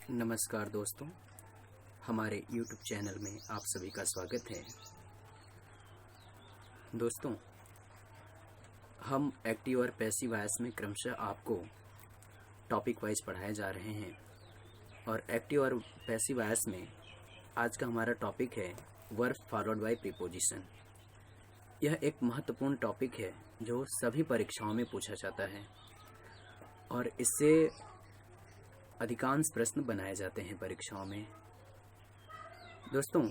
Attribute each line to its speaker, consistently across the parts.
Speaker 1: नमस्कार दोस्तों, हमारे YouTube चैनल में आप सभी का स्वागत है। दोस्तों, हम एक्टिव और पैसिव वॉइस में क्रमशः आपको टॉपिक वाइज पढ़ाए जा रहे हैं और एक्टिव और पैसिव वॉइस में आज का हमारा टॉपिक है वर्ब फॉलोड बाय प्रीपोजिशन। यह एक महत्वपूर्ण टॉपिक है जो सभी परीक्षाओं में पूछा जाता है और इससे अधिकांश प्रश्न बनाए जाते हैं परीक्षाओं में। दोस्तों,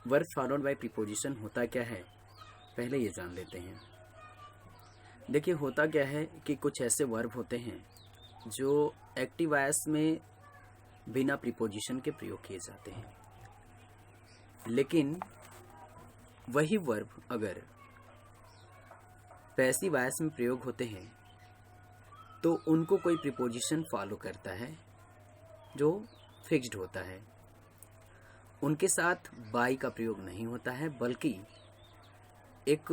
Speaker 1: वर्ब फॉलोड बाय प्रीपोजिशन होता क्या है, पहले ये जान लेते हैं। देखिए, होता क्या है कि कुछ ऐसे वर्ब होते हैं जो एक्टिव वॉइस में बिना प्रीपोजिशन के प्रयोग किए जाते हैं, लेकिन वही वर्ब अगर पैसिव वॉइस में प्रयोग होते हैं तो उनको कोई प्रीपोजिशन फॉलो करता है जो फिक्स्ड होता है। उनके साथ बाय का प्रयोग नहीं होता है, बल्कि एक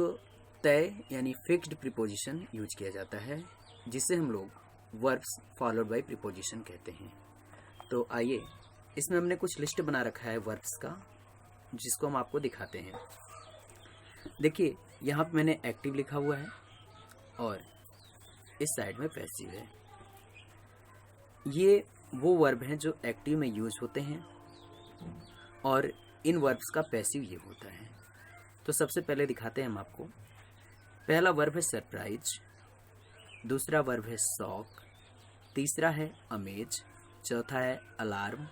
Speaker 1: तय यानी फिक्स्ड प्रीपोजिशन यूज किया जाता है, जिसे हम लोग वर्ब्स फॉलोड बाय प्रीपोजिशन कहते हैं। तो आइए, इसमें हमने कुछ लिस्ट बना रखा है वर्ब्स का, जिसको हम आपको दिखाते हैं। देखिए, यहाँ पे मैंने एक्टिव लिखा हुआ है और इस साइड में पैसिव है। ये वो वर्ब हैं जो एक्टिव में यूज होते हैं और इन वर्ब्स का पैसिव ये होता है। तो सबसे पहले दिखाते हैं हम आपको। पहला वर्ब है सरप्राइज, दूसरा वर्ब है शॉक, तीसरा है अमेज, चौथा है अलार्म,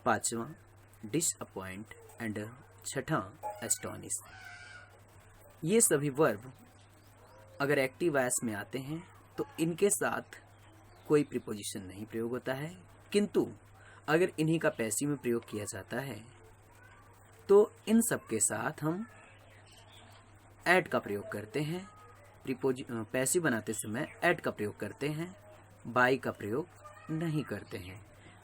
Speaker 1: पांचवा डिसअपॉइंट एंड छठा एस्टोनिश। ये सभी वर्ब अगर एक्टिव वॉइस में आते हैं तो इनके साथ कोई प्रीपोजिशन नहीं प्रयोग होता है, किंतु अगर इन्हीं का पैसिव में प्रयोग किया जाता है तो इन सब के साथ हम ऐड का प्रयोग करते हैं। पैसिव बनाते समय ऐड का प्रयोग करते हैं, बाय का प्रयोग नहीं करते हैं।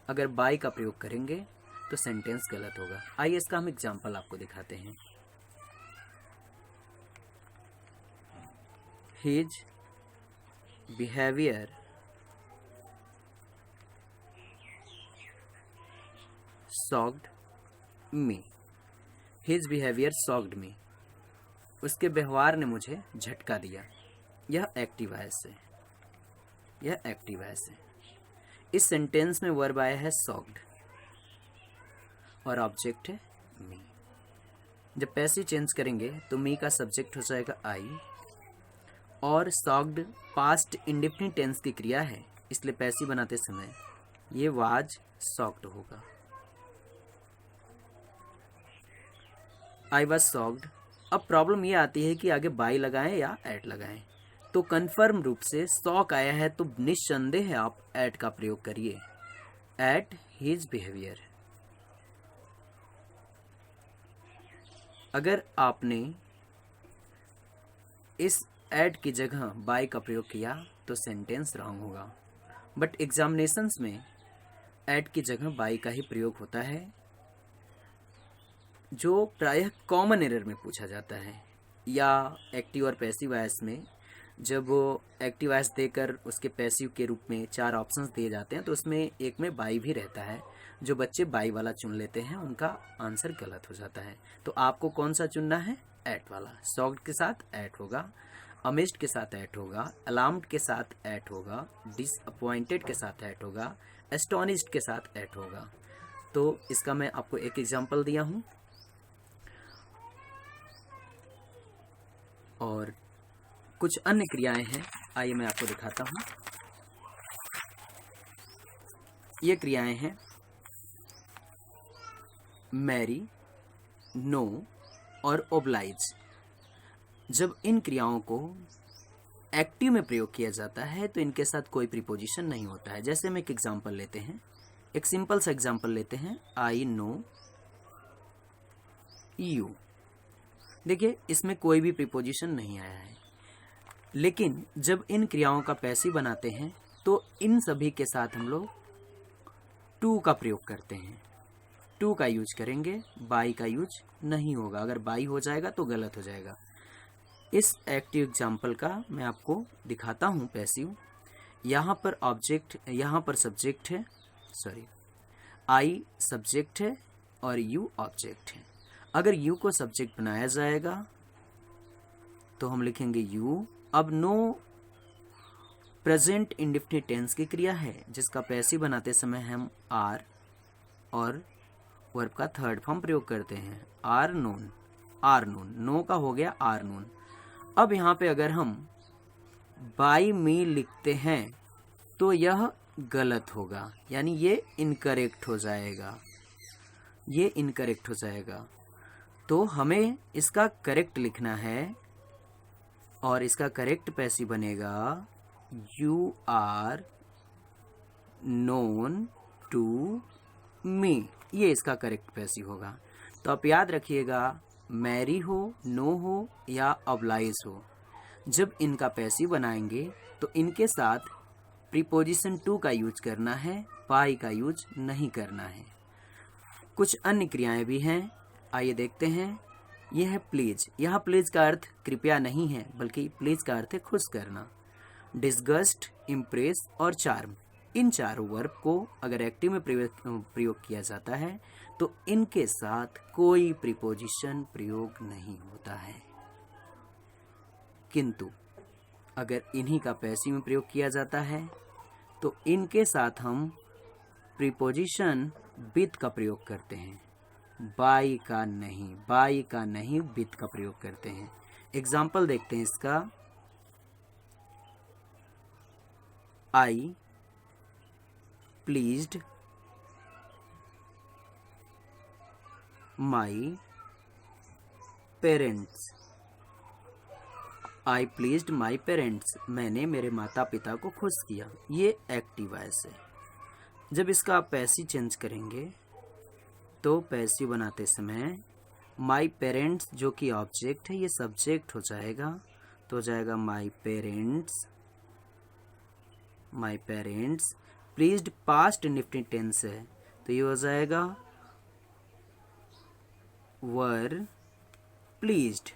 Speaker 1: अगर बाय का प्रयोग करेंगे तो सेंटेंस गलत होगा। आइए इसका हम एग्जाम्पल आपको दिखाते हैं। His behavior shocked me. His behavior shocked me. उसके व्यवहार ने मुझे झटका दिया। यह एक्टिव वॉइस है, यह एक्टिव वॉइस है। इस सेंटेंस में वर्ब आया है shocked और ऑब्जेक्ट है me। जब पैसिव चेंज करेंगे तो me का सब्जेक्ट हो जाएगा I और शॉक्ड पास्ट इंडेफिनिट टेंस की क्रिया है, इसलिए पैसिव बनाते समय ये वाज शॉक्ड होगा। I was shocked. अब प्रॉब्लम ये आती है कि आगे बाय लगाएं या एट लगाएं। तो कन्फर्म रूप से शॉक आया है तो निस्संदेह आप एट का प्रयोग करिए, एट हिज बिहेवियर। अगर आपने इस ऐड की जगह बाय का प्रयोग किया तो सेंटेंस रॉन्ग होगा, बट एग्जामिनेशंस में ऐड की जगह बाय का ही प्रयोग होता है, जो प्रायः कॉमन एरर में पूछा जाता है। या एक्टिव और पैसिव वॉइस में जब एक्टिव वॉइस देकर उसके पैसिव के रूप में 4 ऑप्शंस दिए जाते हैं तो उसमें एक में बाय भी रहता है। जो बच्चे बाय वाला चुन लेते हैं उनका आंसर गलत हो जाता है। तो आपको कौन सा चुनना है? एट वाला। शॉक्ड के साथ एट होगा, अमेज्ड के साथ ऐट होगा, अलार्म्ड के साथ ऐट होगा, डिसअपॉइंटेड के साथ ऐट होगा, एस्टोनिश्ड के साथ ऐट होगा। तो इसका मैं आपको एक एग्जांपल दिया हूं और कुछ अन्य क्रियाएं हैं, आइए मैं आपको दिखाता हूं। ये क्रियाएं हैं मैरी, नो और ओब्लाइज। जब इन क्रियाओं को एक्टिव में प्रयोग किया जाता है तो इनके साथ कोई प्रीपोजिशन नहीं होता है। जैसे हम एक एग्जांपल लेते हैं, एक सिंपल सा एग्जांपल लेते हैं, आई नो यू। देखिए, इसमें कोई भी प्रीपोजिशन नहीं आया है, लेकिन जब इन क्रियाओं का पैसिव बनाते हैं तो इन सभी के साथ हम लोग टू का प्रयोग करते हैं। टू का यूज करेंगे, बाय का यूज नहीं होगा। अगर बाय हो जाएगा तो गलत हो जाएगा। इस एक्टिव एग्जाम्पल का मैं आपको दिखाता हूँ पैसिव। यहाँ पर ऑब्जेक्ट, यहाँ पर सब्जेक्ट है सॉरी, आई सब्जेक्ट है और यू ऑब्जेक्ट है। अगर यू को सब्जेक्ट बनाया जाएगा तो हम लिखेंगे यू। अब नो प्रेजेंट इंडेफिनिट टेंस की क्रिया है जिसका पैसिव बनाते समय हम आर और वर्ब का थर्ड फॉर्म प्रयोग करते हैं, are known. Are known, know का हो गया आर नोन। अब यहाँ पे अगर हम बाई मी लिखते हैं तो यह गलत होगा, यानी ये इनकरेक्ट हो जाएगा, ये इनकरेक्ट हो जाएगा। तो हमें इसका करेक्ट लिखना है और इसका करेक्ट पैसिव बनेगा you are known to me, ये इसका करेक्ट पैसिव होगा। तो आप याद रखिएगा, मैरी हो, नो हो या ऑब्लाइज हो, जब इनका पैसिव बनाएंगे तो इनके साथ प्रीपोजिशन टू का यूज करना है, बाई का यूज नहीं करना है। कुछ अन्य क्रियाएं भी हैं, आइए देखते हैं। यह है प्लीज। यहाँ प्लीज का अर्थ कृपया नहीं है, बल्कि प्लीज का अर्थ है खुश करना। डिस्गस्ट, इम्प्रेस और चार्म, इन चारों वर्ब को अगर एक्टिव में प्रयोग किया जाता है तो इनके साथ कोई प्रीपोजिशन प्रयोग नहीं होता है, किंतु अगर इन्हीं का पैसिव में प्रयोग किया जाता है तो इनके साथ हम प्रीपोजिशन विद का प्रयोग करते हैं, बाई का नहीं, बाई का नहीं, विद का प्रयोग करते हैं। एग्जाम्पल देखते हैं इसका। I pleased my parents. I pleased my parents, मैंने मेरे माता पिता को खुश किया, ये एक्टिव वॉइस है। जब इसका पैसिव चेंज करेंगे तो पैसिव बनाते समय माई पेरेंट्स जो कि ऑब्जेक्ट है ये सब्जेक्ट हो जाएगा, तो हो जाएगा my parents, my parents. Pleased past indefinite tense है तो ये हो जाएगा were pleased,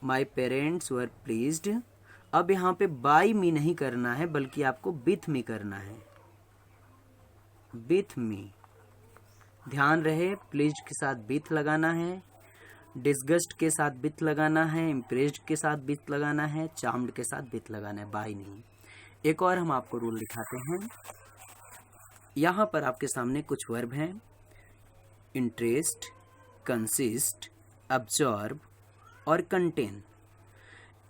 Speaker 1: my parents were pleased. अब यहाँ पे बाई मी नहीं करना है बल्कि आपको विथ मी करना है, विथ मी। ध्यान रहे, प्लीज्ड के साथ विथ लगाना है, डिस्गस्ट के साथ विथ लगाना है, इम्प्रेस्ड के साथ विथ लगाना है, चार्म्ड के साथ विथ लगाना है, बाई नहीं। एक और हम आपको रूल दिखाते हैं। यहाँ पर आपके सामने कुछ वर्ब हैं, इंटरेस्ट, कंसिस्ट, अब्जॉर्ब और कंटेन।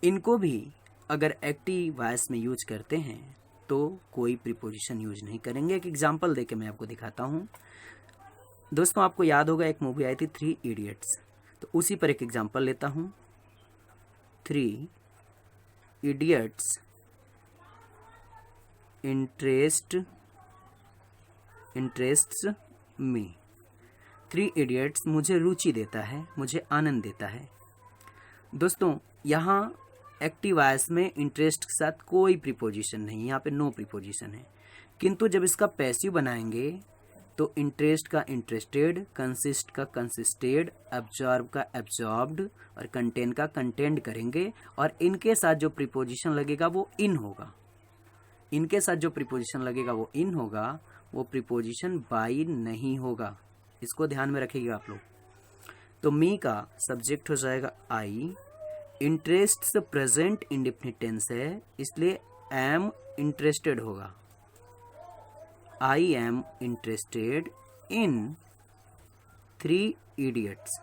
Speaker 1: इनको भी अगर एक्टिव वॉइस में यूज करते हैं तो कोई प्रीपोजिशन यूज नहीं करेंगे। एक एग्जांपल देके मैं आपको दिखाता हूँ। दोस्तों, आपको याद होगा एक मूवी आई थी 3 इडियट्स, तो उसी पर एक एग्जांपल लेता हूँ। 3 इडियट्स इंटरेस्ट्स मी। 3 इडियट्स मुझे रुचि देता है, मुझे आनंद देता है। दोस्तों, यहाँ एक्टिव वॉइस में इंटरेस्ट के साथ कोई प्रीपोजिशन नहीं, यहाँ पे नो प्रीपोजिशन है। किंतु जब इसका पैसिव बनाएंगे तो इंटरेस्ट का इंटरेस्टेड, कंसिस्ट का कंसिस्टेड, अब्जॉर्ब का एब्जॉर्ब्ड और कंटेन का कंटेंट करेंगे और इनके साथ जो प्रीपोजिशन लगेगा वो इन होगा। इनके साथ जो प्रीपोजिशन लगेगा वो इन होगा, वो प्रीपोजिशन बाई नहीं होगा। इसको ध्यान में रखिएगा आप लोग। तो मी का सब्जेक्ट हो जाएगा आई, इंटरेस्ट प्रेजेंट इंडेफिनिट टेंस है इसलिए एम इंटरेस्टेड होगा। I am interested in 3 idiots.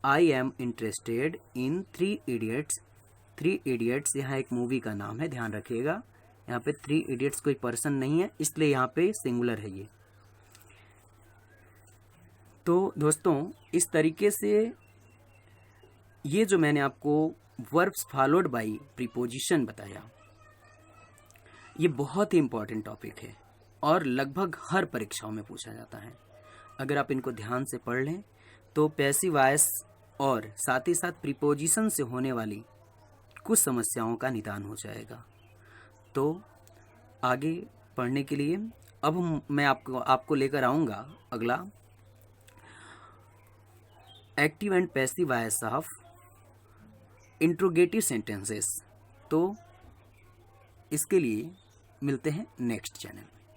Speaker 1: I am interested in 3 idiots. 3 idiots यहाँ एक मूवी का नाम है, ध्यान रखिएगा। यहाँ पे 3 इडियट्स कोई पर्सन नहीं है, इसलिए यहाँ पे सिंगुलर है ये। तो दोस्तों, इस तरीके से ये जो मैंने आपको वर्ब्स फॉलोड बाय प्रीपोजिशन बताया, ये बहुत ही इंपॉर्टेंट टॉपिक है और लगभग हर परीक्षाओं में पूछा जाता है। अगर आप इनको ध्यान से पढ़ लें तो पैसिव वॉइस और साथ ही साथ प्रीपोजिशन से होने वाली कुछ समस्याओं का निदान हो जाएगा। तो आगे पढ़ने के लिए अब मैं आपको लेकर आऊँगा अगला active and passive voice of interrogative sentences. तो इसके लिए मिलते हैं नेक्स्ट चैनल में।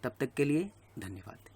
Speaker 1: तब तक के लिए धन्यवाद।